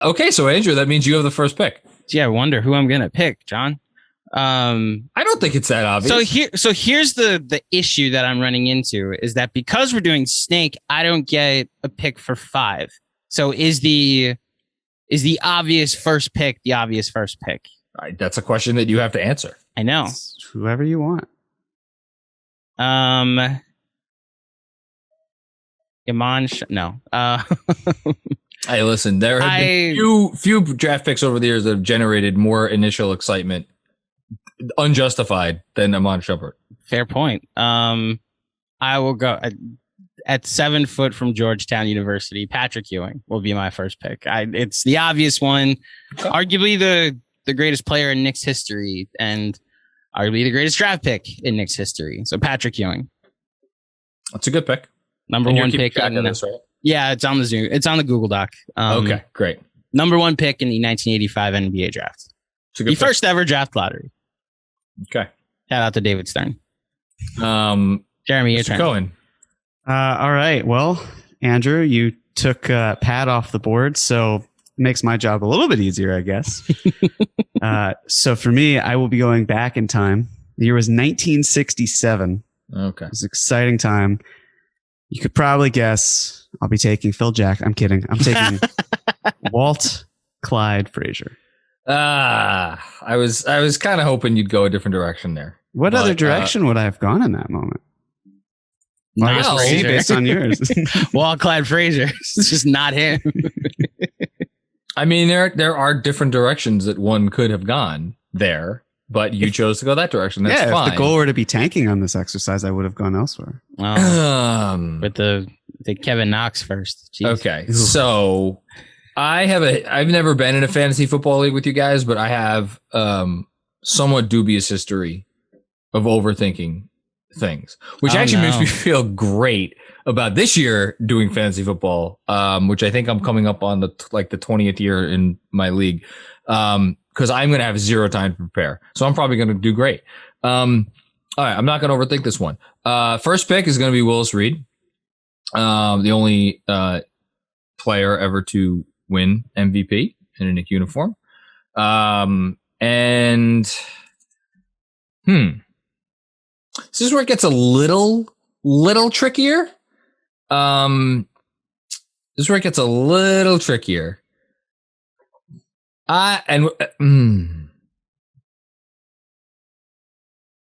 Okay, so Andrew, that means you have the first pick. Gee, I wonder who I'm going to pick, John. I don't think it's that obvious. So here's the issue that I'm running into is that because we're doing snake, I don't get a pick for 5. So is the obvious first pick the obvious first pick? That's a question that you have to answer. I know. It's whoever you want. No. Hey, listen, there have been few draft picks over the years that have generated more initial excitement, unjustified, than Iman Shumpert. Fair point. I will go at 7 foot from Georgetown University. Patrick Ewing will be my first pick. It's the obvious one, arguably the greatest player in Knicks history, and arguably the greatest draft pick in Knicks history. So Patrick Ewing. That's a good pick. Number one pick. This, right? Yeah, it's on the Zoom. It's on the Google Doc. Okay, great. Number 1 pick in the 1985 NBA draft. The first ever draft lottery. Okay. Shout out to David Stern. Jeremy, your turn. Cohen. All right. Well, Andrew, you took Pat off the board, so it makes my job a little bit easier, I guess. So for me, I will be going back in time. The year was 1967. Okay. It was an exciting time. You could probably guess I'll be taking Phil Jack. I'm kidding. I'm taking Walt Clyde Frazier. I was kind of hoping you'd go a different direction there. What other direction would I have gone in that moment? Well, I guess we'll see based on yours. Walt Clyde Frazier. It's just not him. I mean, there are different directions that one could have gone there, but you chose to go that direction. That's fine. If the goal were to be tanking on this exercise, I would have gone elsewhere. With the Kevin Knox first. Jeez. Okay, so I've never been in a fantasy football league with you guys, but I have somewhat dubious history of overthinking things, which actually makes me feel great about this year doing fantasy football, which I think I'm coming up on the 20th year in my league, because I'm going to have zero time to prepare. So I'm probably going to do great. All right, I'm not going to overthink this one. First pick is going to be Willis Reed, the only player ever to win MVP in a Knicks uniform. This is where it gets a little trickier.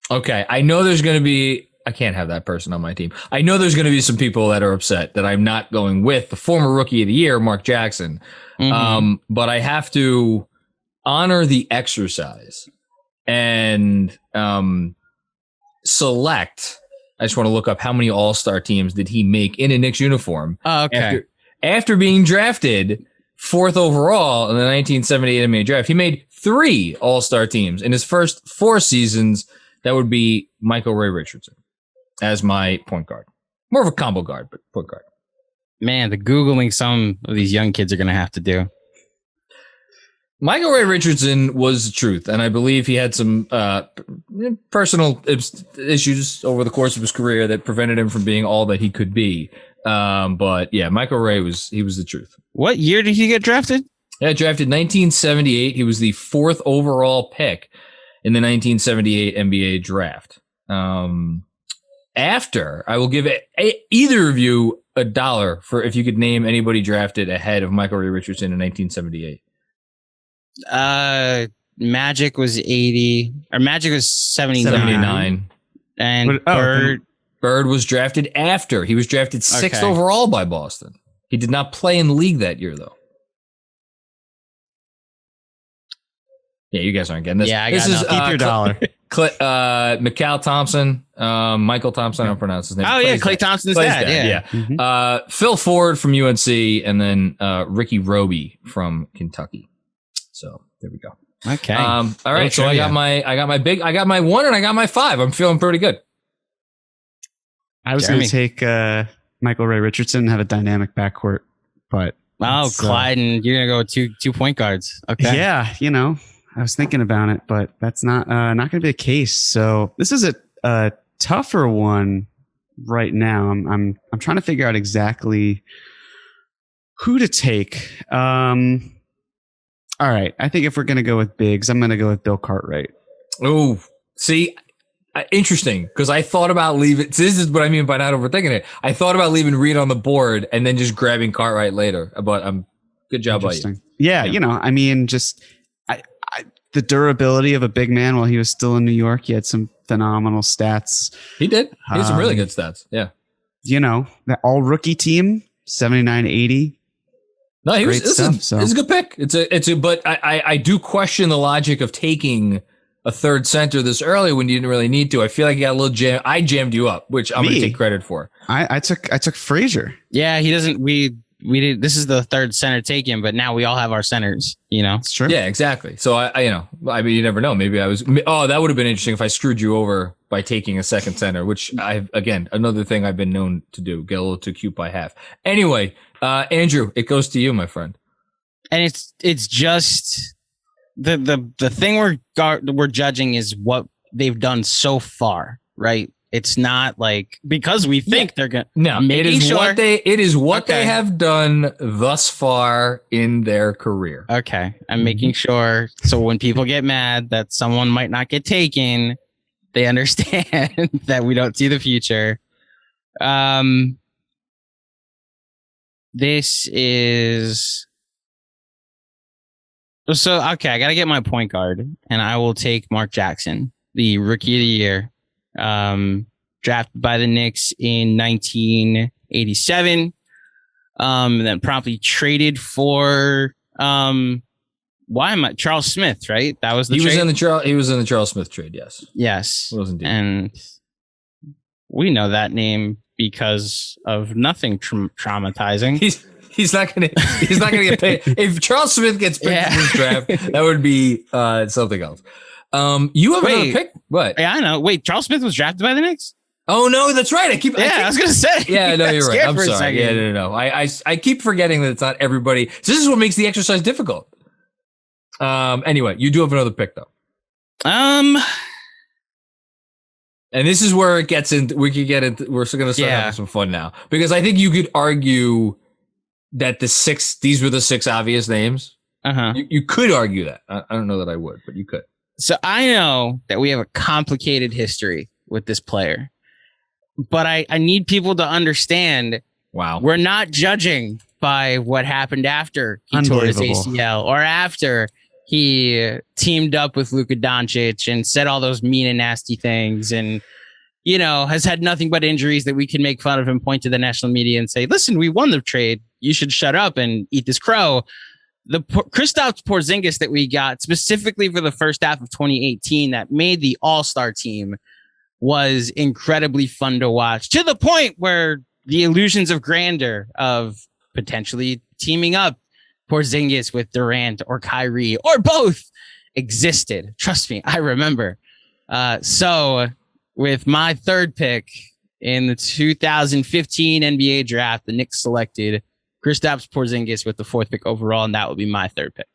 Okay, I know there's going to be, I can't have that person on my team. I know there's going to be some people that are upset that I'm not going with the former rookie of the year, Mark Jackson. But I have to honor the exercise and select. I just want to look up how many all-star teams did he make in a Knicks uniform. After being drafted 4th overall in the 1978 NBA draft. He made 3 all-star teams in his first 4 seasons. That would be Michael Ray Richardson as my point guard. More of a combo guard, but point guard. Man, the Googling some of these young kids are going to have to do. Michael Ray Richardson was the truth, and I believe he had some personal issues over the course of his career that prevented him from being all that he could be. But yeah, Michael Ray was the truth. What year did he get drafted? Yeah, drafted 1978. He was the 4th overall pick in the 1978 NBA draft. After, I will give either of you $1 for if you could name anybody drafted ahead of Michael Ray Richardson in 1978. Magic was 80, or Magic was 79. And Bird was drafted after. He was drafted 6th overall by Boston. He did not play in the league that year, though. Yeah, you guys aren't getting this. Yeah, I got nothing. Keep your dollar. Mikal Thompson, Michael Thompson, I don't pronounce his name. Oh, yeah, Klay Thompson's dad. Yeah. Mm-hmm. Phil Ford from UNC, and then Ricky Roby from Kentucky. So there we go. Okay. All right. So I got my 1 and I got my 5. I'm feeling pretty good. I was going to take Michael Ray Richardson and have a dynamic backcourt, but Clyde, and you're going to go with two point guards. Okay. Yeah, I was thinking about it, but that's not going to be the case. So this is a tougher one right now. I'm trying to figure out exactly who to take. All right. I think if we're going to go with bigs, I'm going to go with Bill Cartwright. Oh, see, interesting. Because I thought about leaving. So this is what I mean by not overthinking it. I thought about leaving Reed on the board and then just grabbing Cartwright later. But good job by you. Yeah, you know, I mean, just the durability of a big man while he was still in New York. He had some phenomenal stats. He did. He had some really good stats. Yeah. You know, that all rookie team, 79-80. No, this is a good pick. But I do question the logic of taking a third center this early when you didn't really need to. I feel like you got a little jam. I jammed you up, which I'm going to take credit for. I took Frazier. Yeah, he doesn't. We did. This is the third center taken, but now we all have our centers. You know, it's true. Yeah, exactly. So I mean, you never know. Maybe I was. Oh, that would have been interesting if I screwed you over by taking a second center, which again, another thing I've been known to do, get a little too cute by half. Anyway, Andrew, it goes to you, my friend. And it's just the thing we're judging is what they've done so far, right? It's not like because we think they're gonna. No, it is what they have done thus far in their career. Okay, I'm making sure. So when people get mad that someone might not get taken, they understand that we don't see the future. This is so okay. I got to get my point guard, and I will take Mark Jackson, the rookie of the year. Drafted by the Knicks in 1987, then promptly traded for Charles Smith, right? That was the trade? He was in the Charles Smith trade, yes. And we know that name because of nothing traumatizing. He's not gonna get paid. If Charles Smith gets picked in this draft, that would be something else. You have another pick? What? Yeah, I know. Wait, Charles Smith was drafted by the Knicks? Oh no, that's right. I was gonna say. Yeah, no, you're right. I'm sorry. Yeah, no. I keep forgetting that it's not everybody. So this is what makes the exercise difficult. Anyway, you do have another pick though. And this is where it gets into. We're going to start having some fun now because I think you could argue that these were the six obvious names. You could argue that. I don't know that I would, but you could. So I know that we have a complicated history with this player, but I need people to understand. Wow. We're not judging by what happened after he tore his ACL or after he teamed up with Luka Doncic and said all those mean and nasty things and, you know, has had nothing but injuries that we can make fun of him, point to the national media and say, listen, we won the trade. You should shut up and eat this crow. The Kristaps Porzingis that we got specifically for the first half of 2018 that made the All-Star team was incredibly fun to watch, to the point where the illusions of grandeur of potentially teaming up Porzingis with Durant or Kyrie or both existed. Trust me, I remember. So with my third pick in the 2015 NBA draft, the Knicks selected Kristaps Porzingis with the fourth pick overall, and that would be my third pick.